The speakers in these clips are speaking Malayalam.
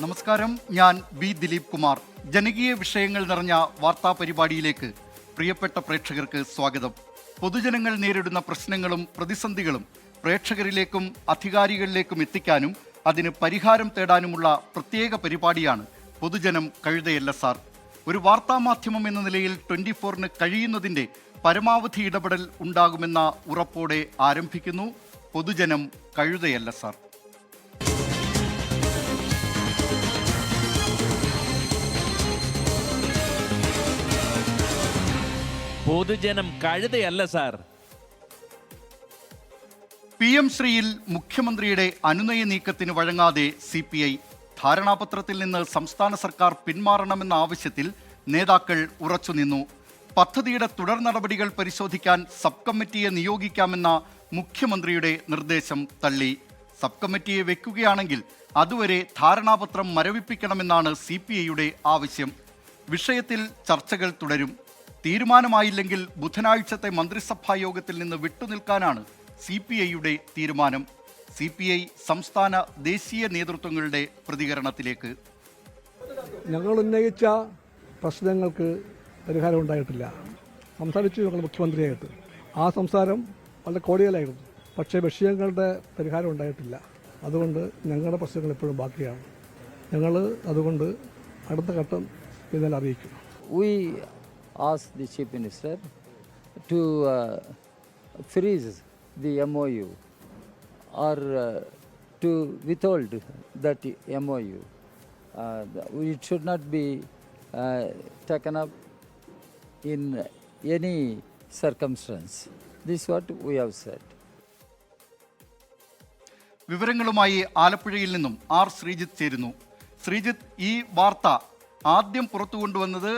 നമസ്കാരം, ഞാൻ ബി ദിലീപ് കുമാർ. ജനകീയ വിഷയങ്ങൾ നിറഞ്ഞ വാർത്താ പരിപാടിയിലേക്ക് പ്രിയപ്പെട്ട പ്രേക്ഷകർക്ക് സ്വാഗതം. പൊതുജനങ്ങൾ നേരിടുന്ന പ്രശ്നങ്ങളും പ്രതിസന്ധികളും പ്രേക്ഷകരിലേക്കും അധികാരികളിലേക്കും എത്തിക്കാനും അതിന് പരിഹാരം തേടാനുമുള്ള പ്രത്യേക പരിപാടിയാണ് പൊതുജനം കഴുതയല്ല സാർ. ഒരു വാർത്താമാധ്യമം എന്ന നിലയിൽ 24-ന് കഴിയുന്നതിൻ്റെ പരമാവധി ഇടപെടൽ ഉണ്ടാകുമെന്ന ഉറപ്പോടെ ആരംഭിക്കുന്നു പൊതുജനം കഴുതയല്ല സാർ. പൊതുജനം കഴുതയല്ല സാർ. PM ശ്രീയിൽ മുഖ്യമന്ത്രിയുടെ അനുനയ നീക്കത്തിന് വഴങ്ങാതെ CPI. ധാരണാപത്രത്തിൽ നിന്ന് സംസ്ഥാന സർക്കാർ പിന്മാറണമെന്ന ആവശ്യത്തിൽ നേതാക്കൾ ഉറച്ചുനിന്നു. പദ്ധതിയുടെ തുടർ നടപടികൾ പരിശോധിക്കാൻ സബ് കമ്മിറ്റിയെ നിയോഗിക്കാമെന്ന മുഖ്യമന്ത്രിയുടെ നിർദ്ദേശം തള്ളി. സബ് കമ്മിറ്റിയെ വെക്കുകയാണെങ്കിൽ അതുവരെ ധാരണാപത്രം മരവിപ്പിക്കണമെന്നാണ് CPIയുടെ ആവശ്യം. വിഷയത്തിൽ ചർച്ചകൾ തുടരും. തീരുമാനമായില്ലെങ്കിൽ ബുധനാഴ്ചത്തെ മന്ത്രിസഭാ യോഗത്തിൽ നിന്ന് വിട്ടുനിൽക്കാനാണ് CPIയുടെ തീരുമാനം. CPI സംസ്ഥാന ദേശീയ നേതൃത്വങ്ങളുടെ പ്രതികരണത്തിലേക്ക്. ഞങ്ങൾ ഉന്നയിച്ച പ്രശ്നങ്ങൾക്ക് പരിഹാരം ഉണ്ടായിട്ടില്ല. സംസാരിച്ചു ഞങ്ങൾ മുഖ്യമന്ത്രിയായിട്ട്. ആ സംസാരം വളരെ കോടികളായിരുന്നു. പക്ഷേ വിഷയങ്ങളുടെ പരിഹാരം ഉണ്ടായിട്ടില്ല. അതുകൊണ്ട് ഞങ്ങളുടെ പ്രശ്നങ്ങൾ എപ്പോഴും ബാക്കിയാണ്. ഞങ്ങൾ അതുകൊണ്ട് അടുത്ത ഘട്ടം പിന്നീട് അറിയിക്കും. Asked the Chief Minister to freeze the MOU or to withhold that MOU. It should not be taken up in any circumstance. This is what we have said. വിവരങ്ങളുമായി ആലപ്പുഴയിൽ നിന്നും ശ്രീജിത്ത് ചേരുന്നു. ശ്രീജിത്ത്, ഈ വാർത്ത ആദ്യം പുറത്തു കൊണ്ടുവന്നത്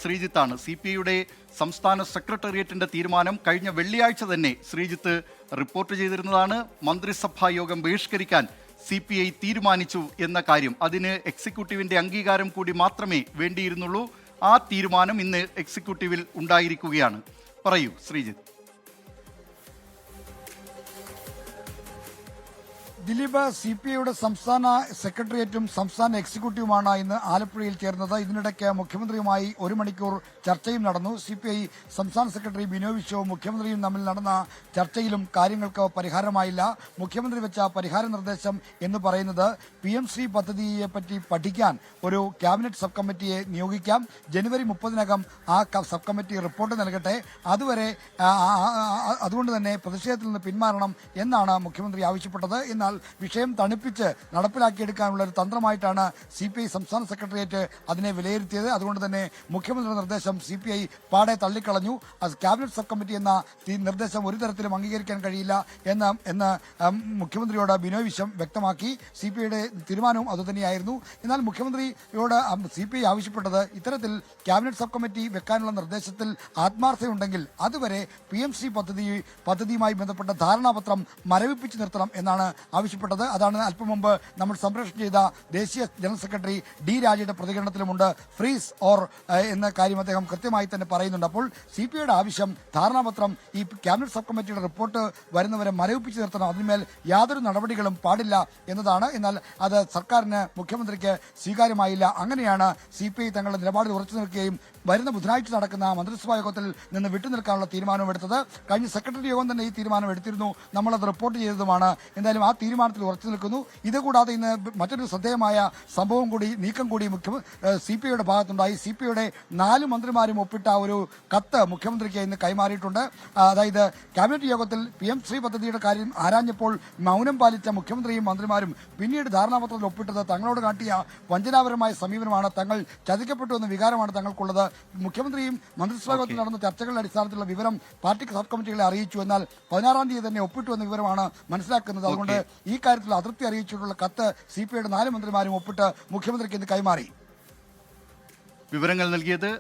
ശ്രീജിത്താണ്. CPIയുടെ സംസ്ഥാന സെക്രട്ടേറിയറ്റിന്റെ തീരുമാനം കഴിഞ്ഞ വെള്ളിയാഴ്ച തന്നെ ശ്രീജിത്ത് റിപ്പോർട്ട് ചെയ്തിരുന്നതാണ്. മന്ത്രിസഭാ യോഗം ബഹിഷ്കരിക്കാൻ CPI തീരുമാനിച്ചു എന്ന കാര്യം, അതിന് എക്സിക്യൂട്ടീവിന്റെ അംഗീകാരം കൂടി മാത്രമേ വേണ്ടിയിരുന്നുള്ളൂ. ആ തീരുമാനം ഇന്ന് എക്സിക്യൂട്ടീവിൽ ഉണ്ടായിരിക്കുകയാണ്. പറയൂ ശ്രീജിത്ത്. ദിലീപ്, CPIയുടെ സംസ്ഥാന സെക്രട്ടേറിയറ്റും സംസ്ഥാന എക്സിക്യൂട്ടീവുമാണ് ഇന്ന് ആലപ്പുഴയിൽ ചേർന്നത്. ഇതിനിടയ്ക്ക് മുഖ്യമന്ത്രിയുമായി 1 മണിക്കൂർ ചർച്ചയും നടന്നു. CPI സംസ്ഥാന സെക്രട്ടറി ബിനോയ് വിശ്വവും മുഖ്യമന്ത്രിയും തമ്മിൽ നടന്ന ചർച്ചയിലും കാര്യങ്ങൾക്ക് പരിഹാരമായില്ല. മുഖ്യമന്ത്രി വെച്ച പരിഹാര നിർദ്ദേശം എന്ന് പറയുന്നത് PM ശ്രീ പദ്ധതിയെപ്പറ്റി പഠിക്കാൻ ഒരു ക്യാബിനറ്റ് സബ് കമ്മിറ്റിയെ നിയോഗിക്കാം. ജനുവരി 30-നകം ആ സബ് കമ്മിറ്റി റിപ്പോർട്ട് നൽകട്ടെ. അതുവരെ അതുകൊണ്ട് തന്നെ പ്രതിഷേധത്തിൽ നിന്ന് പിന്മാറണം എന്നാണ് മുഖ്യമന്ത്രി ആവശ്യപ്പെട്ടത്. എന്നാൽ വിഷയം തണുപ്പിച്ച് നടപ്പിലാക്കിയെടുക്കാനുള്ള ഒരു തന്ത്രമായിട്ടാണ് CPI സംസ്ഥാന സെക്രട്ടേറിയറ്റ് അതിനെ വിലയിരുത്തിയത്. അതുകൊണ്ട് തന്നെ മുഖ്യമന്ത്രിയുടെ നിർദ്ദേശം CPI പാടെ തള്ളിക്കളഞ്ഞു. ക്യാബിനറ്റ് സബ് കമ്മിറ്റി എന്ന നിർദ്ദേശം ഒരു തരത്തിലും അംഗീകരിക്കാൻ കഴിയില്ല എന്ന് മുഖ്യമന്ത്രിയോട് ബിനോയ് വിശ്വം വ്യക്തമാക്കി. CPIയുടെ തീരുമാനവും അതുതന്നെയായിരുന്നു. എന്നാൽ മുഖ്യമന്ത്രിയോട് CPI ആവശ്യപ്പെട്ടത് ഇത്തരത്തിൽ ക്യാബിനറ്റ് സബ് കമ്മിറ്റി വെക്കാനുള്ള നിർദ്ദേശത്തിൽ ആത്മാർത്ഥതയുണ്ടെങ്കിൽ അതുവരെ PM ശ്രീ പദ്ധതിയുമായി ബന്ധപ്പെട്ട ധാരണാപത്രം മരവിപ്പിച്ചു നിർത്തണം എന്നാണ് ആവശ്യപ്പെട്ടത്. അതാണ് അല്പം മുമ്പ് നമ്മൾ സംപ്രേഷണം ചെയ്ത ദേശീയ ജനറൽ സെക്രട്ടറി D രാജയുടെ പ്രതികരണത്തിലുമുണ്ട്. ഫ്രീസ് ഓർ എന്ന കാര്യം അദ്ദേഹം കൃത്യമായി തന്നെ പറയുന്നുണ്ട്. അപ്പോൾ CPIയുടെ ആവശ്യം ധാരണാപത്രം ഈ ക്യാബിനറ്റ് സബ് കമ്മിറ്റിയുടെ റിപ്പോർട്ട് വരുന്നവരെ മരവിപ്പിച്ചു നിർത്തണം, അതിന്മേൽ യാതൊരു നടപടികളും പാടില്ല എന്നതാണ്. എന്നാൽ അത് സർക്കാരിന്, മുഖ്യമന്ത്രിക്ക് സ്വീകാര്യമായില്ല. അങ്ങനെയാണ് CPI തങ്ങളുടെ നിലപാടിൽ ഉറച്ചു നിൽക്കുകയും വരുന്ന ബുധനാഴ്ച നടക്കുന്ന മന്ത്രിസഭാ യോഗത്തിൽ നിന്ന് വിട്ടുനിൽക്കാനുള്ള തീരുമാനമെടുത്തത്. കഴിഞ്ഞ സെക്രട്ടറി യോഗം തന്നെ ഈ തീരുമാനം എടുത്തിരുന്നു. നമ്മളത് റിപ്പോർട്ട് ചെയ്തതുമാണ്. എന്തായാലും ആ തീരുമാനത്തിൽ ഉറച്ചു നിൽക്കുന്നു. ഇതുകൂടാതെ ഇന്ന് മറ്റൊരു ശ്രദ്ധേയമായ സംഭവം കൂടി, നീക്കം കൂടി CPIയുടെ ഭാഗത്തുണ്ടായി. CPIയുടെ 4 മന്ത്രിമാരും ഒപ്പിട്ട ഒരു കത്ത് മുഖ്യമന്ത്രിക്ക് ഇന്ന് കൈമാറിയിട്ടുണ്ട്. അതായത് ക്യാബിനറ്റ് യോഗത്തിൽ PM ശ്രീ പദ്ധതിയുടെ കാര്യം ആരാഞ്ഞപ്പോൾ മൗനം പാലിച്ച മുഖ്യമന്ത്രിയും മന്ത്രിമാരും പിന്നീട് ധാരണാപത്രത്തിൽ ഒപ്പിട്ടത് തങ്ങളോട് കാട്ടിയ വഞ്ചനാപരമായ സമീപനമാണ്. തങ്ങൾ ചതിക്കപ്പെട്ടു എന്ന വികാരമാണ് തങ്ങൾക്കുള്ളത്. മുഖ്യമന്ത്രിയും മന്ത്രിസഭാ യോഗത്തിൽ നടന്ന ചർച്ചകളുടെ അടിസ്ഥാനത്തിലുള്ള വിവരം പാർട്ടി സബ് കമ്മിറ്റികളെ അറിയിച്ചു. എന്നാൽ 16-ാം തീയതി തന്നെ ഒപ്പിട്ടു എന്ന വിവരമാണ് മനസ്സിലാക്കുന്നത്. അതുകൊണ്ട് ഈ കാര്യത്തിൽ അതൃപ്തി അറിയിച്ചിട്ടുള്ള കത്ത് CPIയുടെ 4 മന്ത്രിമാരും ഒപ്പിട്ട് മുഖ്യമന്ത്രിക്ക് ഇന്ന് കൈമാറി. വിവരങ്ങൾ നൽകിയത്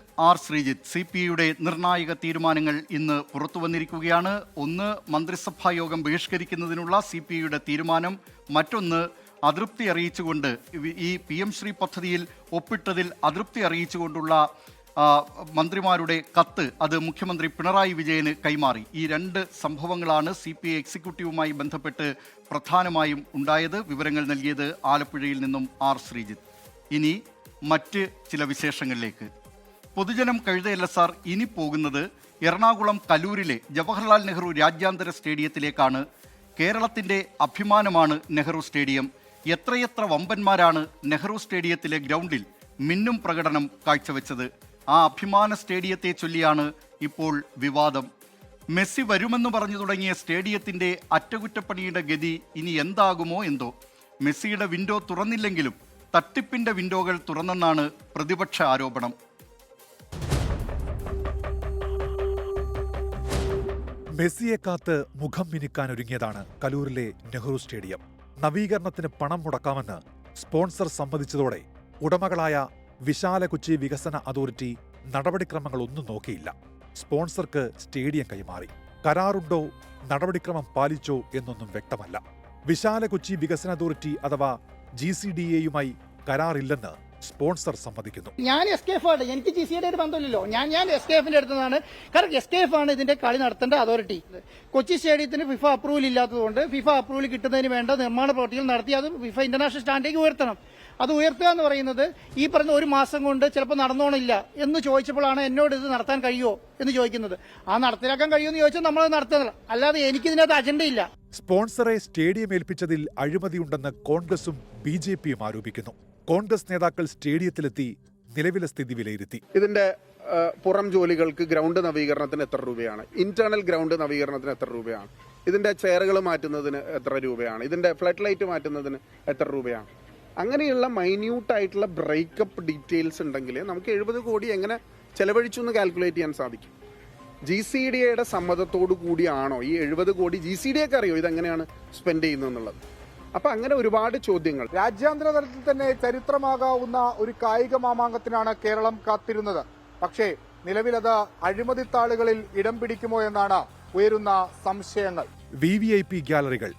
ശ്രീജിത്ത്. CPIയുടെ നിർണായക തീരുമാനങ്ങൾ ഇന്ന് പുറത്തു വന്നിരിക്കുകയാണ്. ഒന്ന്, മന്ത്രിസഭാ യോഗം ബഹിഷ്കരിക്കുന്നതിനുള്ള CPIയുടെ തീരുമാനം. മറ്റൊന്ന്, അതൃപ്തി അറിയിച്ചുകൊണ്ട് ഈ PM ശ്രീ പദ്ധതിയിൽ ഒപ്പിട്ടതിൽ അതൃപ്തി അറിയിച്ചുകൊണ്ടുള്ള മന്ത്രിമാരുടെ കത്ത് അത് മുഖ്യമന്ത്രി പിണറായി വിജയന് കൈമാറി. ഈ 2 സംഭവങ്ങളാണ് CPI എക്സിക്യൂട്ടീവുമായി ബന്ധപ്പെട്ട് പ്രധാനമായും ഉണ്ടായത്. വിവരങ്ങൾ നൽകിയത് ആലപ്പുഴയിൽ നിന്നും ശ്രീജിത്ത്. ഇനി മറ്റ് ചില വിശേഷങ്ങളിലേക്ക്. പൊതുജനം കഴുതയല്ല സാർ ഇനി പോകുന്നത് എറണാകുളം കലൂരിലെ ജവഹർലാൽ നെഹ്റു രാജ്യാന്തര സ്റ്റേഡിയത്തിലേക്കാണ്. കേരളത്തിൻ്റെ അഭിമാനമാണ് നെഹ്റു സ്റ്റേഡിയം. എത്രയെത്ര വമ്പന്മാരാണ് നെഹ്റു സ്റ്റേഡിയത്തിലെ ഗ്രൗണ്ടിൽ മിന്നും പ്രകടനം കാഴ്ചവെച്ചത്. ആ അഭിമാന സ്റ്റേഡിയത്തെ ചൊല്ലിയാണ് ഇപ്പോൾ വിവാദം. മെസ്സി വരുമെന്ന് പറഞ്ഞു തുടങ്ങിയ സ്റ്റേഡിയത്തിൻ്റെ അറ്റകുറ്റപ്പണിയുടെ ഗതി ഇനി എന്താകുമോ എന്തോ. മെസ്സിയുടെ വിൻഡോ തുറന്നില്ലെങ്കിലും തട്ടിപ്പിൻ്റെ വിൻഡോകൾ തുറന്നെന്നാണ് പ്രതിപക്ഷ ആരോപണം. മെസ്സിയെ കാത്ത് മുഖം മിനുക്കാൻ ഒരുങ്ങിയതാണ് കലൂരിലെ നെഹ്റു സ്റ്റേഡിയം. നവീകരണത്തിന് പണം മുടക്കാമെന്ന് സ്പോൺസർ സമ്മതിച്ചതോടെ ഉടമകളായ വിശാല കൊച്ചി വികസന അതോറിറ്റി നടപടിക്രമങ്ങളൊന്നും നോക്കിയില്ല. സ്പോൺസർക്ക് സ്റ്റേഡിയം കൈമാറി. കരാറുണ്ടോ, നടപടിക്രമം പാലിച്ചോ എന്നൊന്നും വ്യക്തമല്ല. വിശാല കൊച്ചി വികസന അതോറിറ്റി അഥവാ GCDAയുമായി കരാറില്ലെന്ന് സ്പോൺസർ സമ്മതിക്കുന്നു. ഞാൻ SKF ആണ്, എനിക്ക് GCD ആയിട്ട് ബന്ധമില്ലല്ലോ. ഞാൻ SKFന്റെ അടുത്താണ്. കാരണം SKF ആണ് ഇതിന്റെ കളി നടത്തേണ്ട അതോറിറ്റി. കൊച്ചി സ്റ്റേഡിയത്തിന് ഫിഫ അപ്രൂവൽ ഇല്ലാത്തതുകൊണ്ട് ഫിഫ അപ്രൂവൽ കിട്ടുന്നതിന് വേണ്ട നിർമ്മാണ പ്രവൃത്തികൾ നടത്തി അത് ഫിഫ ഇന്റർനാഷണൽ സ്റ്റാൻഡേർഡ് ഉയർത്തണം. അത് ഉയർത്തുക എന്ന് പറയുന്നത് ഈ പറഞ്ഞ ഒരു മാസം കൊണ്ട് ചിലപ്പോൾ നടന്നോണില്ല എന്ന് ചോദിച്ചപ്പോഴാണ് എന്നോട് ഇത് നടത്താൻ കഴിയുമോ എന്ന് ചോദിക്കുന്നത്. ആ നടത്തിലാക്കാൻ കഴിയുമെന്ന് ചോദിച്ചാൽ നമ്മൾ നടത്തുന്നില്ല, അല്ലാതെ എനിക്കിതിനകത്ത് അജണ്ടയില്ല. സ്പോൺസറെ സ്റ്റേഡിയം ഏൽപ്പിച്ചതിൽ അഴിമതിയുണ്ടെന്ന് കോൺഗ്രസും BJPയും ആരോപിക്കുന്നു. കോൺഗ്രസ് നേതാക്കൾ സ്റ്റേഡിയത്തിലെത്തി നിലവിലെ സ്ഥിതി വിലയിരുത്തി. ഇതിന്റെ പുറം ജോലികൾക്ക് ഗ്രൗണ്ട് നവീകരണത്തിന് എത്ര രൂപയാണ്, ഇന്റേണൽ ഗ്രൗണ്ട് നവീകരണത്തിന് എത്ര രൂപയാണ്, ഇതിന്റെ ചെയറുകൾ മാറ്റുന്നതിന് എത്ര രൂപയാണ്, ഇതിന്റെ ഫ്ലഡ് ലൈറ്റ് മാറ്റുന്നതിന് എത്ര രൂപയാണ്, അങ്ങനെയുള്ള മൈന്യൂട്ട് ആയിട്ടുള്ള ബ്രേക്കപ്പ് ഡീറ്റെയിൽസ് ഉണ്ടെങ്കിൽ നമുക്ക് 70 കോടി എങ്ങനെ ചെലവഴിച്ചു എന്ന് കാൽക്കുലേറ്റ് ചെയ്യാൻ സാധിക്കും. GCDAയുടെ സമ്മതത്തോടു കൂടിയാണോ ഈ 70 കോടി? GCDAക്ക് അറിയോ ഇതെങ്ങനെയാണ് സ്പെൻഡ് ചെയ്യുന്നതെന്നുള്ളത്? അപ്പൊ അങ്ങനെ ഒരുപാട് ചോദ്യങ്ങൾ. രാജ്യാന്തര തലത്തിൽ തന്നെ ചരിത്രമാകാവുന്ന ഒരു കായിക മാമാങ്കത്തിനാണ് കേരളം കാത്തിരുന്നത്. പക്ഷേ നിലവിലത് അഴിമതിത്താളുകളിൽ ഇടം പിടിക്കുമോ എന്നാണ് ഉയരുന്ന സംശയങ്ങൾ. VVIP ഗ്യാലറികൾ,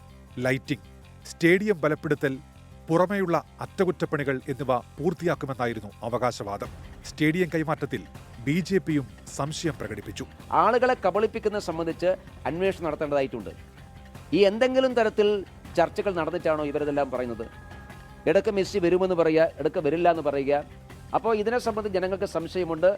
ലൈറ്റിംഗ്, സ്റ്റേഡിയം ബലപ്പെടുത്തൽ, പുറമേയുള്ള അറ്റകുറ്റപ്പണികൾ എന്നിവ പൂർത്തിയാക്കുമെന്നായിരുന്നു അവകാശവാദം. സ്റ്റേഡിയം കൈമാറ്റത്തിൽ BJPയും സംശയം പ്രകടിപ്പിച്ചു. ആളുകളെ കബളിപ്പിക്കുന്നത് സംബന്ധിച്ച് അന്വേഷണം നടത്തേണ്ടതായിട്ടുണ്ട്. ഈ എന്തെങ്കിലും തരത്തിൽ ചർച്ചകൾ നടന്നിട്ടാണോ ഇവരിതെല്ലാം പറയുന്നത്? ഇടയ്ക്ക് മെസ്സി വരുമെന്ന് പറയുക, ഇടയ്ക്ക് വരില്ല എന്ന് പറയുക. അപ്പോൾ ഇതിനെ സംബന്ധിച്ച് ജനങ്ങൾക്ക് സംശയമുണ്ട്.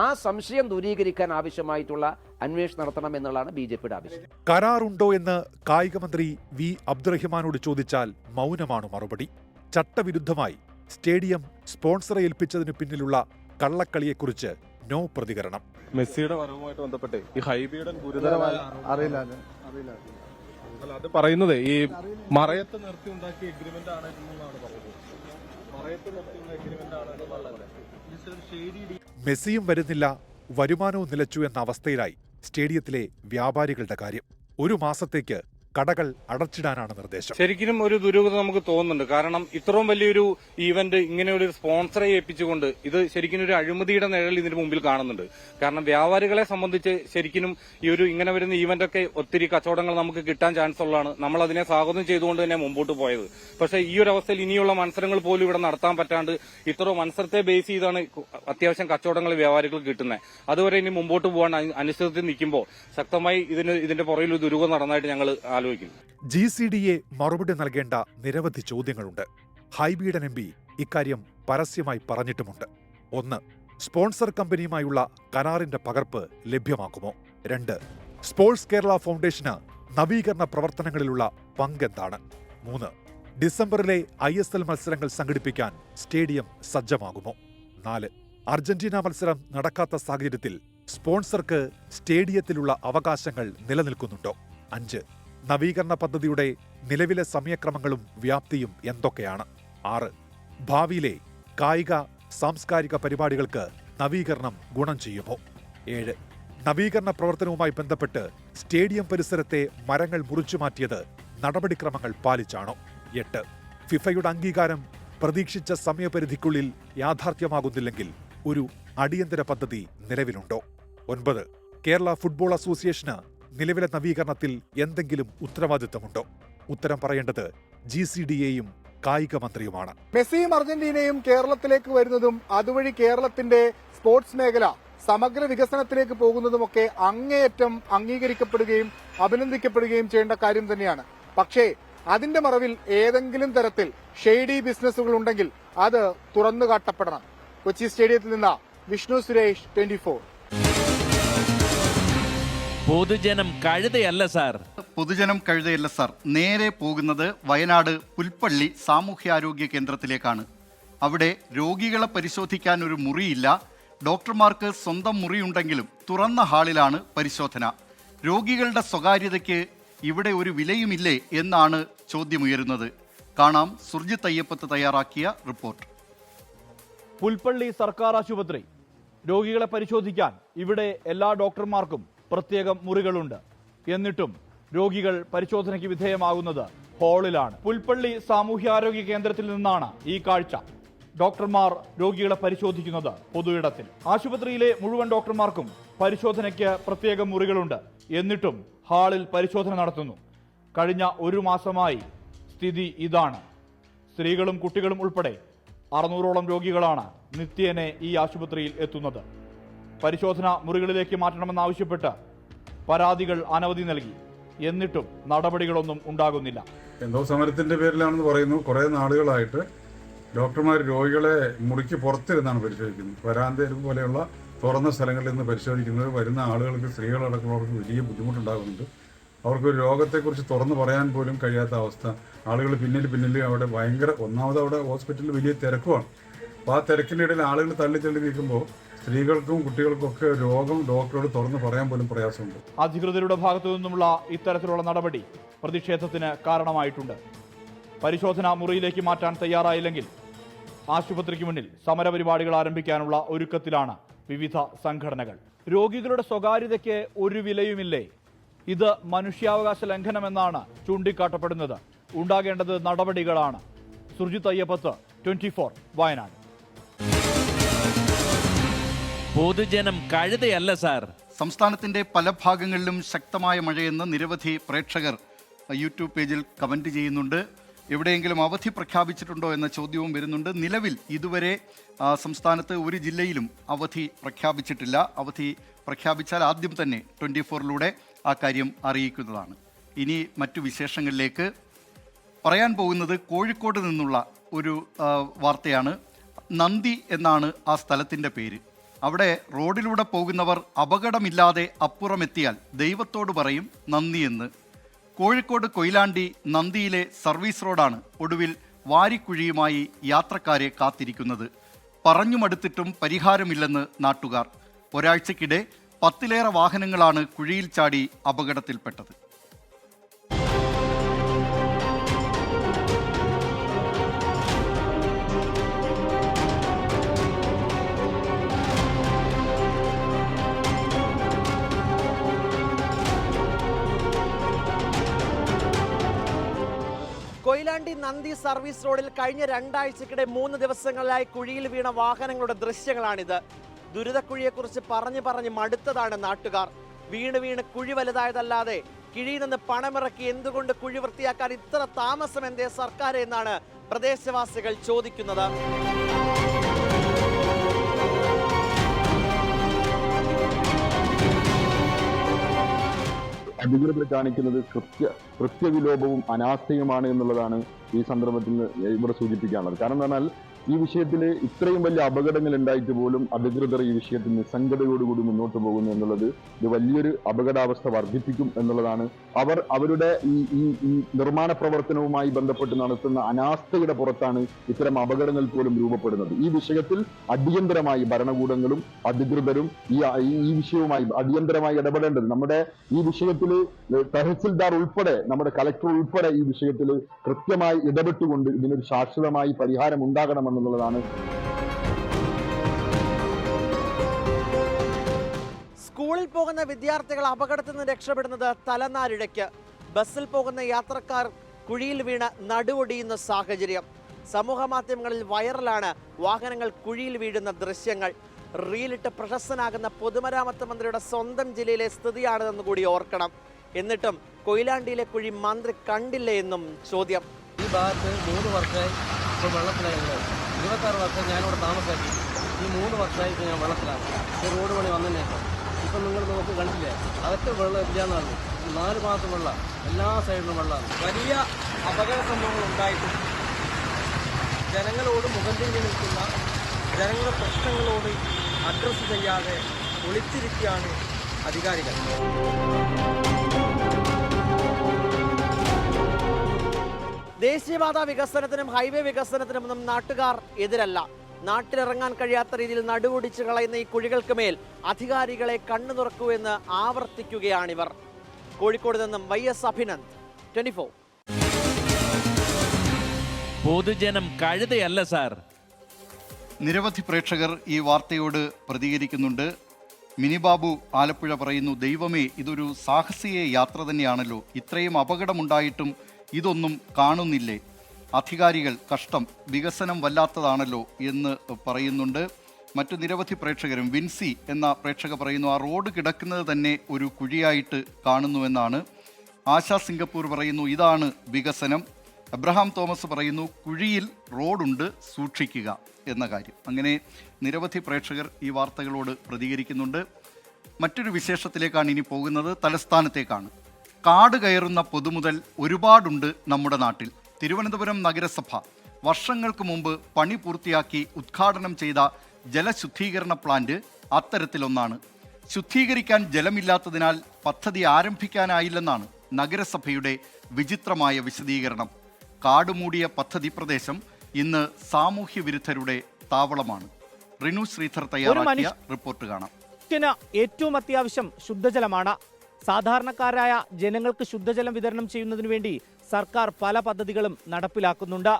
ആ സംശയം ദൂരീകരിക്കാൻ ആവശ്യമായിട്ടുള്ള അന്വേഷണം നടത്തണം എന്നുള്ളതാണ് BJPയുടെ ആവശ്യം. കരാറുണ്ടോ എന്ന് കായികമന്ത്രി V. അബ്ദുറഹിമാനോട് ചോദിച്ചാൽ മൗനമാണ് മറുപടി. ചട്ടവിരുദ്ധമായി സ്റ്റേഡിയം സ്പോൺസറെ ഏൽപ്പിച്ചതിനു പിന്നിലുള്ള കള്ളക്കളിയെക്കുറിച്ച് നോ പ്രതികരണം. മെസ്സിയുടെ വരവുമായിട്ട് ബന്ധപ്പെട്ട് ഈ ഹൈബിയുടെ ഗുരുതരമായ അറിയില്ല അത് പറയുന്നത് ഈ മറയത്ത് നിർത്തി ഉണ്ടാക്കിയ എഗ്രിമെന്റ് ആണ് എന്നാണ് പറയുന്നത്. മറയത്ത് നിർത്തിയുള്ള എഗ്രിമെന്റ് ആണ്. മെസ്സിയും വരുന്നില്ല, വരുമാനവും നിലച്ചു എന്ന അവസ്ഥയിലായി സ്റ്റേഡിയത്തിലെ വ്യാപാരികളുടെ കാര്യം. ഒരു മാസത്തേക്ക് കടകൾ അടച്ചിടാനാണ് നിർദ്ദേശം. ശരിക്കും ഒരു ദുരൂഹത നമുക്ക് തോന്നുന്നുണ്ട്. കാരണം ഇത്രയും വലിയൊരു ഈവന്റ് ഇങ്ങനെ ഒരു സ്പോൺസറെ ഏൽപ്പിച്ചുകൊണ്ട് ഇത് ശരിക്കും ഒരു അഴിമതിയുടെ നിഴൽ ഇതിന് മുമ്പിൽ കാണുന്നുണ്ട്. കാരണം വ്യാപാരികളെ സംബന്ധിച്ച് ശരിക്കും ഈ ഒരു ഇങ്ങനെ വരുന്ന ഈവന്റ് ഒക്കെ ഒത്തിരി കച്ചവടങ്ങൾ നമുക്ക് കിട്ടാൻ ചാൻസ് ഉള്ളതാണ്. നമ്മൾ അതിനെ സ്വാഗതം ചെയ്തുകൊണ്ട് തന്നെ മുമ്പോട്ട് പോയത്. പക്ഷേ ഈ ഒരു അവസ്ഥയിൽ ഇനിയുള്ള മത്സരങ്ങൾ പോലും ഇവിടെ നടത്താൻ പറ്റാണ്ട് ഇത്ര മത്സരത്തെ ബേസ് ചെയ്താണ് അത്യാവശ്യം കച്ചവടങ്ങൾ വ്യാപാരികൾക്ക് കിട്ടുന്നത്. അതുവരെ ഇനി മുമ്പോട്ട് പോകാൻ അനിശ്ചിതത്തിൽ നിൽക്കുമ്പോൾ ശക്തമായി ഇതിന്റെ പുറകിൽ ഒരു ദുരൂഹത നടന്നതായിട്ട് ഞങ്ങൾ ആലോചിക്കുന്നു. GCDA മറുപടി നൽകേണ്ട നിരവധി ചോദ്യങ്ങളുണ്ട്. ഹൈബീഡൻ MP ഇക്കാര്യം പരസ്യമായി പറഞ്ഞിട്ടുമുണ്ട്. 1. സ്പോൺസർ കമ്പനിയുമായുള്ള കരാറിന്റെ പകർപ്പ് ലഭ്യമാക്കുമോ? 2. സ്പോർട്സ് കേരള ഫൗണ്ടേഷന് നവീകരണ പ്രവർത്തനങ്ങളിലുള്ള പങ്കെന്താണ്? 3. ഡിസംബറിലെ ISL മത്സരങ്ങൾ സംഘടിപ്പിക്കാൻ സ്റ്റേഡിയം സജ്ജമാകുമോ? 4. അർജന്റീന മത്സരം നടക്കാത്ത സാഹചര്യത്തിൽ സ്പോൺസർക്ക് സ്റ്റേഡിയത്തിലുള്ള അവകാശങ്ങൾ നിലനിൽക്കുന്നുണ്ടോ? 5. നവീകരണ പദ്ധതിയുടെ നിലവിലെ സമയക്രമങ്ങളും വ്യാപ്തിയും എന്തൊക്കെയാണ്? 6. ഭാവിയിലെ കായിക സാംസ്കാരിക പരിപാടികൾക്ക് നവീകരണം ഗുണം ചെയ്യുമോ? 7. നവീകരണ പ്രവർത്തനവുമായി ബന്ധപ്പെട്ട് സ്റ്റേഡിയം പരിസരത്തെ മരങ്ങൾ മുറിച്ചുമാറ്റിയത് നടപടിക്രമങ്ങൾ പാലിച്ചാണോ? 8. ഫിഫയുടെ അംഗീകാരം പ്രതീക്ഷിച്ച സമയപരിധിക്കുള്ളിൽ യാഥാർത്ഥ്യമാകുന്നില്ലെങ്കിൽ ഒരു അടിയന്തര പദ്ധതി നിലവിലുണ്ടോ? 9. കേരള ഫുട്ബോൾ അസോസിയേഷന് നിലവിലെ നവീകരണത്തിൽ എന്തെങ്കിലും ഉത്തരവാദിത്തമുണ്ടോ? ഉത്തരം പറയേണ്ടത് GCDAയും കായിക മന്ത്രിയുമാണ്. മെസ്സിയും അർജന്റീനയും കേരളത്തിലേക്ക് വരുന്നതും അതുവഴി കേരളത്തിന്റെ സ്പോർട്സ് മേഖല സമഗ്ര വികസനത്തിലേക്ക് പോകുന്നതുമൊക്കെ അങ്ങേയറ്റം അംഗീകരിക്കപ്പെടുകയും അഭിനന്ദിക്കപ്പെടുകയും ചെയ്യേണ്ട കാര്യം തന്നെയാണ്. പക്ഷേ അതിന്റെ മറവിൽ ഏതെങ്കിലും തരത്തിൽ ഷെയ്ഡി ബിസിനസ്സുകൾ ഉണ്ടെങ്കിൽ അത് തുറന്നു കാട്ടപ്പെടണം. കൊച്ചി സ്റ്റേഡിയത്തിൽ നിന്ന് വിഷ്ണു സുരേഷ്, 24. പൊതുജനം കഴുതയല്ല സാർ. പൊതുജനം കഴുതയല്ല സാർ. നേരെ പോകുന്നത് വയനാട് പുൽപ്പള്ളി സാമൂഹ്യാരോഗ്യ കേന്ദ്രത്തിലേക്കാണ്. അവിടെ രോഗികളെ പരിശോധിക്കാൻ ഒരു മുറിയില്ല. ഡോക്ടർമാർക്ക് സ്വന്തം മുറിയുണ്ടെങ്കിലും തുറന്ന ഹാളിലാണ് പരിശോധന. രോഗികളുടെ സ്വകാര്യതയ്ക്ക് ഇവിടെ ഒരു വിലയുമില്ലേ എന്നാണ് ചോദ്യമുയരുന്നത്. കാണാം സുർജിത്ത് അയ്യപ്പത്ത് തയ്യാറാക്കിയ റിപ്പോർട്ട്. പുൽപ്പള്ളി സർക്കാർ ആശുപത്രി. രോഗികളെ പരിശോധിക്കാൻ ഇവിടെ എല്ലാ ഡോക്ടർമാർക്കും പ്രത്യേകം മുറികളുണ്ട്. എന്നിട്ടും രോഗികൾ പരിശോധനയ്ക്ക് വിധേയമാകുന്നത് ഹാളിലാണ്. പുൽപ്പള്ളി സാമൂഹ്യാരോഗ്യ കേന്ദ്രത്തിൽ നിന്നാണ് ഈ കാഴ്ച. ഡോക്ടർമാർ രോഗികളെ പരിശോധിക്കുന്നത് പൊതുയിടത്തിൽ. ആശുപത്രിയിലെ മുഴുവൻ ഡോക്ടർമാർക്കും പരിശോധനയ്ക്ക് പ്രത്യേകം മുറികളുണ്ട്. എന്നിട്ടും ഹാളിൽ പരിശോധന നടത്തുന്നു. കഴിഞ്ഞ ഒരു മാസമായി സ്ഥിതി ഇതാണ്. സ്ത്രീകളും കുട്ടികളും ഉൾപ്പെടെ 600ഓളം രോഗികളാണ് നിത്യേനെ ഈ ആശുപത്രിയിൽ എത്തുന്നത്. പരിശോധന മുറികളിലേക്ക് മാറ്റണമെന്നാവശ്യപ്പെട്ട് പരാതികൾ അനവധി നൽകി. എന്നിട്ടും നടപടികളൊന്നും ഉണ്ടാകുന്നില്ല. എന്തോ സമരത്തിന്റെ പേരിലാണെന്ന് പറയുന്നു. കുറെ നാളുകളായിട്ട് ഡോക്ടർമാർ രോഗികളെ മുറിക്ക് പുറത്തിരുന്നാണ് പരിശോധിക്കുന്നത്. വരാന്തയിൽ പോലെയുള്ള തുറന്ന സ്ഥലങ്ങളിൽ നിന്ന് പരിശോധിക്കുന്നത് വരുന്ന ആളുകൾക്ക്, സ്ത്രീകളടക്കമുള്ളവർക്ക് വലിയ ബുദ്ധിമുട്ടുണ്ടാകുന്നുണ്ട്. അവർക്ക് ഒരു രോഗത്തെക്കുറിച്ച് തുറന്നു പറയാൻ പോലും കഴിയാത്ത അവസ്ഥ. ആളുകൾ പിന്നിൽ അവിടെ ഒന്നാമത് അവിടെ ഹോസ്പിറ്റലിൽ വലിയ തിരക്കുമാണ്. അപ്പോൾ ആ തിരക്കിൻ്റെ ഇടയിൽ ആളുകൾ തള്ളി നിൽക്കുമ്പോൾ സ്ത്രീകൾക്കും കുട്ടികൾക്കും ഒക്കെ രോഗം ഡോക്ടറോട് തുറന്നു പറയാൻ പോലും പ്രയാസമുണ്ട്. അധികൃതരുടെ ഭാഗത്തു നിന്നുമുള്ള ഇത്തരത്തിലുള്ള നടപടി പ്രതിഷേധത്തിന് കാരണമായിട്ടുണ്ട്. പരിശോധന മുറിയിലേക്ക് മാറ്റാൻ തയ്യാറായില്ലെങ്കിൽ ആശുപത്രിക്ക് മുന്നിൽ സമരപരിപാടികൾ ആരംഭിക്കാനുള്ള ഒരുക്കത്തിലാണ് വിവിധ സംഘടനകൾ. രോഗികളുടെ സ്വകാര്യതയ്ക്ക് ഒരു വിലയുമില്ലേ? ഇത് മനുഷ്യാവകാശ ലംഘനമെന്നാണ് ചൂണ്ടിക്കാട്ടപ്പെടുന്നത്. ഉണ്ടാകേണ്ടത് നടപടികളാണ്. സുർജിത്ത് അയ്യപ്പത്ത്, 24 വയനാട്. പൊതുജനം കഴുതയല്ല സാർ. സംസ്ഥാനത്തിന്റെ പല ഭാഗങ്ങളിലും ശക്തമായ മഴയെന്ന് നിരവധി പ്രേക്ഷകർ യൂട്യൂബ് പേജിൽ കമന്റ് ചെയ്യുന്നുണ്ട്. എവിടെയെങ്കിലും അവധി പ്രഖ്യാപിച്ചിട്ടുണ്ടോ എന്ന ചോദ്യവും വരുന്നുണ്ട്. നിലവിൽ ഇതുവരെ സംസ്ഥാനത്ത് ഒരു ജില്ലയിലും അവധി പ്രഖ്യാപിച്ചിട്ടില്ല. അവധി പ്രഖ്യാപിച്ചാൽ ആദ്യം തന്നെ 24-ലൂടെ ആ കാര്യം അറിയിക്കുന്നതാണ്. ഇനി മറ്റു വിശേഷങ്ങളിലേക്ക് പറയാൻ പോകുന്നത് കോഴിക്കോട് നിന്നുള്ള ഒരു വാർത്തയാണ്. നന്ദി എന്നാണ് ആ സ്ഥലത്തിൻ്റെ പേര്. അവിടെ റോഡിലൂടെ പോകുന്നവർ അപകടമില്ലാതെ അപ്പുറമെത്തിയാൽ ദൈവത്തോട് പറയും നന്ദിയെന്ന്. കോഴിക്കോട് കൊയിലാണ്ടി നന്ദിയിലെ സർവീസ് റോഡാണ് ഒടുവിൽ വാരിക്കുഴിയുമായി യാത്രക്കാരെ കാത്തിരിക്കുന്നത്. പറഞ്ഞു മടുത്തിട്ടും പരിഹാരമില്ലെന്ന് നാട്ടുകാർ. ഒരാഴ്ചക്കിടെ 10-ലേറെ വാഹനങ്ങളാണ് കുഴിയിൽ ചാടി അപകടത്തിൽപ്പെട്ടത്. കൊയിലാണ്ടി നന്ദി സർവീസ് റോഡിൽ കഴിഞ്ഞ 2 ആഴ്ചക്കിടെ 3 ദിവസങ്ങളിലായി കുഴിയിൽ വീണ വാഹനങ്ങളുടെ ദൃശ്യങ്ങളാണിത്. ദുരിതക്കുഴിയെക്കുറിച്ച് പറഞ്ഞ് മടുത്തതാണ് നാട്ടുകാർ. വീണ് കുഴി വലുതായതല്ലാതെ കിഴിയിൽ നിന്ന് പണമിറക്കി എന്തുകൊണ്ട് കുഴി വൃത്തിയാക്കാൻ ഇത്ര താമസം എന്തേ സർക്കാർ എന്നാണ് പ്രദേശവാസികൾ ചോദിക്കുന്നത്. അധികൃതർ കാണിക്കുന്നത് കൃത്യവിലോപവും അനാസ്ഥയുമാണ് എന്നുള്ളതാണ് ഈ സന്ദർഭത്തിൽ ഇവിടെ സൂചിപ്പിക്കാനുള്ളത്. കാരണം എന്ന് പറഞ്ഞാൽ ഈ വിഷയത്തിൽ ഇത്രയും വലിയ അപകടങ്ങൾ ഉണ്ടായിട്ട് പോലും അധികൃതർ ഈ വിഷയത്തിൽ നിസ്സംഗതയോടുകൂടി മുന്നോട്ട് പോകുന്നു എന്നുള്ളത് ഇത് വലിയൊരു അപകടാവസ്ഥ വർദ്ധിപ്പിക്കും എന്നുള്ളതാണ്. അവരുടെ ഈ നിർമ്മാണ പ്രവർത്തനവുമായി ബന്ധപ്പെട്ട് നടത്തുന്ന അനാസ്ഥയുടെ പുറത്താണ് ഇത്തരം അപകടങ്ങൾ പോലും രൂപപ്പെടുന്നത്. ഈ വിഷയത്തിൽ അടിയന്തരമായി ഭരണകൂടങ്ങളും അധികൃതരും ഈ വിഷയവുമായി അടിയന്തരമായി ഇടപെടേണ്ടത്. നമ്മുടെ ഈ വിഷയത്തിൽ തഹസിൽദാർ ഉൾപ്പെടെ നമ്മുടെ കലക്ടർ ഉൾപ്പെടെ ഈ വിഷയത്തിൽ കൃത്യമായി ഇടപെട്ടുകൊണ്ട് ഇതിനൊരു ശാശ്വതമായി പരിഹാരം ഉണ്ടാകണമെന്നുള്ളതാണ്. സ്കൂളിൽ പോകുന്ന വിദ്യാർത്ഥികൾ അപകടത്തിൽ നിന്ന് രക്ഷപ്പെടുന്നത് തലനാരിഴയ്ക്ക്. ബസ്സിൽ പോകുന്ന യാത്രക്കാർ കുഴിയിൽ വീണ് നടുവൊടിയുന്ന സാഹചര്യം. സമൂഹ മാധ്യമങ്ങളിൽ വൈറലാണ് വാഹനങ്ങൾ കുഴിയിൽ വീഴുന്ന ദൃശ്യങ്ങൾ. റീലിട്ട് പ്രശസ്തനാകുന്ന പൊതുമരാമത്ത് മന്ത്രിയുടെ സ്വന്തം ജില്ലയിലെ സ്ഥിതിയാണിതെന്ന് കൂടി ഓർക്കണം. എന്നിട്ടും കൊയിലാണ്ടിയിലെ കുഴി മന്ത്രി കണ്ടില്ലേ എന്നും ചോദ്യം. ഈ ഭാഗത്ത് 3 വർഷമായി ഇപ്പോൾ വെള്ളത്തിലായിരുന്നു. 26 വർഷം ഞാനിവിടെ താമസാക്കി. ഈ 3 വർഷമായിട്ട് ഞാൻ വെള്ളത്തിലാണ്. ഈ റോഡ് പണി വന്നതിനെ ഇപ്പം നിങ്ങൾ നോക്കി കണ്ടില്ലേ, അകത്ത് വെള്ളം ഇല്ലാന്നാണ്. 4 ഭാഗത്തും വെള്ളം, എല്ലാ സൈഡിലും വെള്ളമാണ്. വലിയ അപകട സംഭവങ്ങൾ ഉണ്ടായിട്ടും ജനങ്ങളോട് മുഖം തിരിഞ്ഞു നിൽക്കുന്ന, ജനങ്ങളുടെ പ്രശ്നങ്ങളോട് അഡ്രസ്സ് ചെയ്യാതെ ഒളിച്ചിരിക്കുകയാണ് അധികാരികൾ. ദേശീയപാത വികസനത്തിനും ഹൈവേ വികസനത്തിനുമൊന്നും നാട്ടുകാർ എതിരല്ല. നാട്ടിലിറങ്ങാൻ കഴിയാത്ത രീതിയിൽ നടുവൊടിച്ച് കളയുന്ന ഈ കുഴികൾക്ക് മേൽ അധികാരികളെ കണ്ണു തുറക്കൂ എന്ന് ആവർത്തിക്കുകയാണിവർ. കോഴിക്കോട് നിന്നും YS അഭിനന്ദ്, 24. പൊതുജനം കഴുതയല്ല സാർ. നിരവധി പ്രേക്ഷകർ ഈ വാർത്തയോട് പ്രതികരിക്കുന്നുണ്ട്. മിനിബാബു ആലപ്പുഴ പറയുന്നു, ദൈവമേ, ഇതൊരു സാഹസിക യാത്ര തന്നെയാണല്ലോ, ഇത്രയും അപകടമുണ്ടായിട്ടും ഇതൊന്നും കാണുന്നില്ലേ, അധികാരികൾ കഷ്ടം, വികസനം വല്ലാത്തതാണല്ലോ എന്ന് പറയുന്നുണ്ട്. മറ്റു നിരവധി പ്രേക്ഷകരും, വിൻസി എന്ന പ്രേക്ഷക പറയുന്നു, ആ റോഡ് കിടക്കുന്നത് തന്നെ ഒരു കുഴിയായിട്ട് കാണുന്നുവെന്നാണ്. ആശാ സിംഗപ്പൂർ പറയുന്നു, ഇതാണ് വികസനം. അബ്രഹാം തോമസ് പറയുന്നു, കുഴിയിൽ റോഡുണ്ട്, സൂക്ഷിക്കുക എന്ന കാര്യം. അങ്ങനെ നിരവധി പ്രേക്ഷകർ ഈ വാർത്തകളോട് പ്രതികരിക്കുന്നുണ്ട്. മറ്റൊരു വിശേഷത്തിലേക്കാണ് ഇനി പോകുന്നത്, തലസ്ഥാനത്തേക്കാണ്. കാട് കയറുന്ന പൊതുമുതൽ ഒരുപാടുണ്ട് നമ്മുടെ നാട്ടിൽ. തിരുവനന്തപുരം നഗരസഭ വർഷങ്ങൾക്ക് മുമ്പ് പണി പൂർത്തിയാക്കി ഉദ്ഘാടനം ചെയ്ത ജലശുദ്ധീകരണ പ്ലാന്റ് അത്തരത്തിലൊന്നാണ്. ശുദ്ധീകരിക്കാൻ ജലമില്ലാത്തതിനാൽ പദ്ധതി ആരംഭിക്കാനായില്ലെന്നാണ് നഗരസഭയുടെ വിചിത്രമായ വിശദീകരണം. കാടുമൂടിയ പദ്ധതി പ്രദേശം ഇന്ന് സാമൂഹ്യ വിരുദ്ധരുടെ താവളമാണ്. റിനു ശ്രീധർ തയ്യാറാക്കിയ റിപ്പോർട്ട് കാണാം. ഏറ്റവും അത്യാവശ്യം ശുദ്ധജലമാണ്. സാധാരണക്കാരായ ജനങ്ങൾക്ക് ശുദ്ധജലം വിതരണം ചെയ്യുന്നതിനു വേണ്ടി സർക്കാർ പല പദ്ധതികളും നടപ്പിലാക്കുന്നുണ്ട്.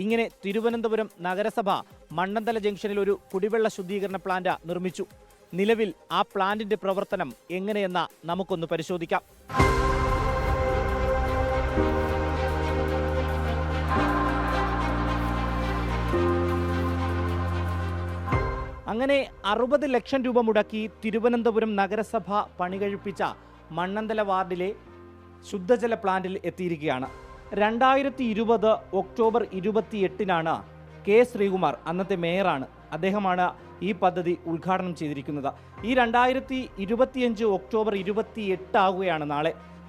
ഇങ്ങനെ തിരുവനന്തപുരം നഗരസഭ മണ്ണന്തല ജംഗ്ഷനിൽ ഒരു കുടിവെള്ള ശുദ്ധീകരണ പ്ലാന്റ് നിർമ്മിച്ചു. നിലവിൽ ആ പ്ലാന്റിന്റെ പ്രവർത്തനം എങ്ങനെയെന്ന് നമുക്കൊന്ന് പരിശോധിക്കാം. അങ്ങനെ 60 ലക്ഷം രൂപ മുടക്കി തിരുവനന്തപുരം നഗരസഭ പണികഴിപ്പിച്ച മണ്ണന്തല വാർഡിലെ ശുദ്ധജല പ്ലാന്റിൽ എത്തിയിരിക്കുകയാണ്. 2020 ഒക്ടോബർ 28 കെ ശ്രീകുമാർ, അന്നത്തെ മേയറാണ്, അദ്ദേഹമാണ് ഈ പദ്ധതി ഉദ്ഘാടനം ചെയ്തിരിക്കുന്നത്. ഈ 2025 ഒക്ടോബർ 28 ആകുകയാണ്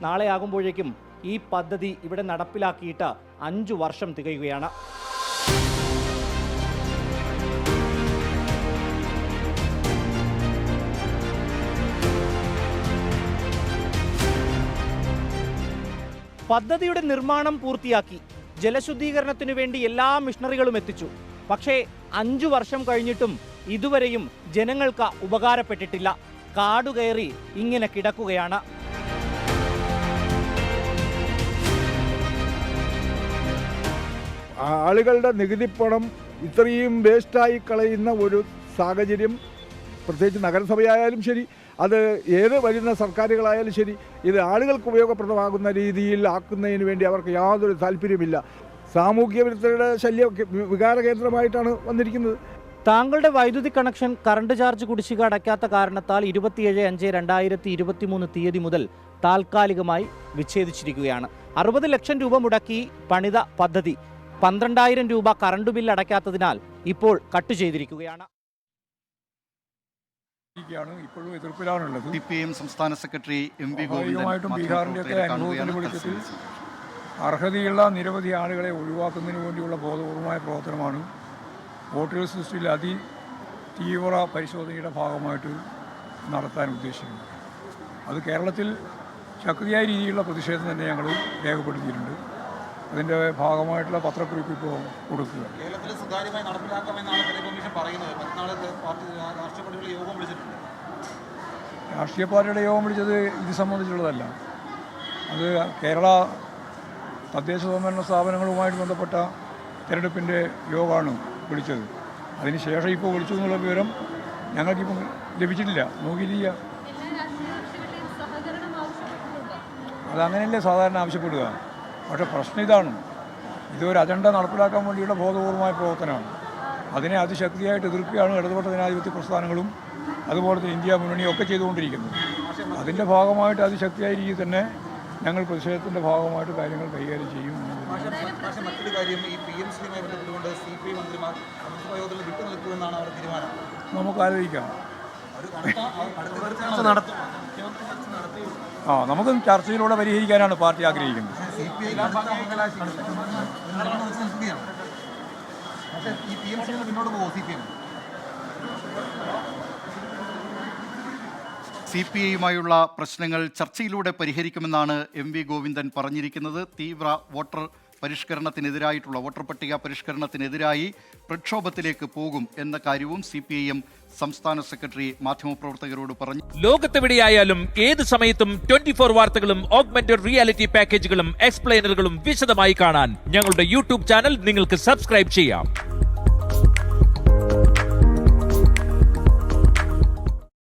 നാളെ ആകുമ്പോഴേക്കും ഈ പദ്ധതി ഇവിടെ നടപ്പിലാക്കിയിട്ട് 5 വർഷം തികയുകയാണ്. പദ്ധതിയുടെ നിർമ്മാണം പൂർത്തിയാക്കി, ജലശുദ്ധീകരണത്തിനു വേണ്ടി എല്ലാ മിഷനറികളും എത്തിച്ചു. പക്ഷേ 5 വർഷം കഴിഞ്ഞിട്ടും ഇതുവരെയും ജനങ്ങൾക്ക് ഉപകാരപ്പെട്ടിട്ടില്ല. കാടുകയറി ഇങ്ങനെ കിടക്കുകയാണ്. ആളുകളുടെ നികുതിപ്പണം ഇത്രയും വേസ്റ്റായി കളയുന്ന ഒരു സാഹചര്യം, പ്രത്യേകിച്ച് നഗരസഭയായാലും ശരി, അത് ഏത് വരുന്ന സർക്കാരുകളായാലും ശരി, ഇത് ആളുകൾക്ക് ഉപയോഗപ്രദമാകുന്ന രീതിയിൽ ആക്കുന്നതിന് വേണ്ടി അവർക്ക് യാതൊരു താല്പര്യമില്ല. സാമൂഹ്യ വിരുദ്ധരുടെ ശല്യം വികാര കേന്ദ്രമായിട്ടാണ് വന്നിരിക്കുന്നത്. താങ്കളുടെ വൈദ്യുതി കണക്ഷൻ കറണ്ട് ചാർജ് കുടിശ്ശിക അടയ്ക്കാത്ത കാരണത്താൽ 27/5/2023 തീയതി മുതൽ താൽക്കാലികമായി വിച്ഛേദിച്ചിരിക്കുകയാണ്. 60 ലക്ഷം രൂപ മുടക്കി പണിത പദ്ധതി 12,000 രൂപ കറണ്ട് ബില്ല് അടയ്ക്കാത്തതിനാൽ ഇപ്പോൾ കട്ട് ചെയ്തിരിക്കുകയാണ്. ഇപ്പോഴും എതിർപ്പിലാണുള്ളത്. CPIM സംസ്ഥാന സെക്രട്ടറി MV ഗോവിന്ദൻ ബീഹാറിൻ്റെയൊക്കെ അനുഭവത്തിന്റെ വെളിച്ചത്തിൽ അർഹതയുള്ള നിരവധി ആളുകളെ ഒഴിവാക്കുന്നതിന് വേണ്ടിയുള്ള ബോധപൂർവമായ പ്രവർത്തനമാണ് വോട്ടേഴ്സ് ലിസ്റ്റിൽ തീവ്ര പരിശോധനയുടെ ഭാഗമായിട്ട് നടത്താൻ ഉദ്ദേശിക്കുന്നത്. അത് കേരളത്തിൽ ശക്തിയായ രീതിയിലുള്ള പ്രതിഷേധം തന്നെ ഞങ്ങൾ രേഖപ്പെടുത്തിയിട്ടുണ്ട്. അതിൻ്റെ ഭാഗമായിട്ടുള്ള പത്രക്കുറിപ്പ് ഇപ്പോൾ കൊടുക്കുക. കേരളത്തിൽ സുതാര്യമായി നടപ്പിലാക്കാമെന്നാണ് കമ്മീഷൻ പറയുന്നത്. രാഷ്ട്രീയ പാർട്ടിയുടെ യോഗം വിളിച്ചത് ഇത് സംബന്ധിച്ചുള്ളതല്ല. അത് കേരള തദ്ദേശ സ്വയംഭരണ സ്ഥാപനങ്ങളുമായിട്ട് ബന്ധപ്പെട്ട തിരഞ്ഞെടുപ്പിൻ്റെ യോഗമാണ് വിളിച്ചത്. അതിനുശേഷം ഇപ്പോൾ വിളിച്ചു എന്നുള്ള വിവരം ഞങ്ങൾക്കിപ്പം ലഭിച്ചിട്ടില്ല, നോക്കിയിട്ടില്ല. അതങ്ങനെയല്ലേ സാധാരണ ആവശ്യപ്പെടുക. പക്ഷേ പ്രശ്നം ഇതാണ്, ഇതൊരു അജണ്ട നടപ്പിലാക്കാൻ വേണ്ടിയുള്ള ബോധപൂർവമായ പ്രവർത്തനമാണ്. അതിനെ അതിശക്തിയായിട്ട് എതിർക്കുകയാണ് ഇടതുപക്ഷ ജനാധിപത്യ പ്രസ്ഥാനങ്ങളും അതുപോലെ തന്നെ ഇന്ത്യ മുന്നണിയും ഒക്കെ ചെയ്തുകൊണ്ടിരിക്കുന്നത്. അതിൻ്റെ ഭാഗമായിട്ട് അതിശക്തിയായ രീതിയിൽ തന്നെ ഞങ്ങൾ പ്രതിഷേധത്തിൻ്റെ ഭാഗമായിട്ട് കാര്യങ്ങൾ കൈകാര്യം ചെയ്യും. മറ്റൊരു കാര്യം, ഈ PMCയുമായി ബന്ധപ്പെട്ടുകൊണ്ട് CPI മന്ത്രിമാർ യോഗത്തിൽ വിട്ടു നിൽക്കുമെന്നാണ് അവരുടെ തീരുമാനം. നമുക്ക് ആലോചിക്കാം. നമുക്ക് ചർച്ചയിലൂടെ പരിഹരിക്കാനാണ് പാർട്ടി ആഗ്രഹിക്കുന്നത്. പക്ഷേ ഈ PMC മുന്നോട്ട് പോകുമോ CPM? CPIയുമായുള്ള പ്രശ്നങ്ങൾ ചർച്ചയിലൂടെ പരിഹരിക്കുമെന്നാണ് MV ഗോവിന്ദൻ പറഞ്ഞിരിക്കുന്നത്. തീവ്ര വോട്ടർ പരിഷ്കരണത്തിനെതിരായിട്ടുള്ള വോട്ടർ പട്ടിക പരിഷ്കരണത്തിനെതിരായി പ്രക്ഷോഭത്തിലേക്ക് പോകും എന്ന കാര്യവും CPIM സംസ്ഥാന സെക്രട്ടറി മാധ്യമപ്രവർത്തകരോട് പറഞ്ഞു. ലോകത്തെവിടെയായാലും ഏത് സമയത്തും 24 വാർത്തകളും ഓഗ്മെന്റഡ് റിയാലിറ്റി പാക്കേജുകളും എക്സ്പ്ലെയിനറുകളും വിശദമായി കാണാൻ ഞങ്ങളുടെ യൂട്യൂബ് ചാനൽ നിങ്ങൾക്ക് സബ്സ്ക്രൈബ് ചെയ്യാം.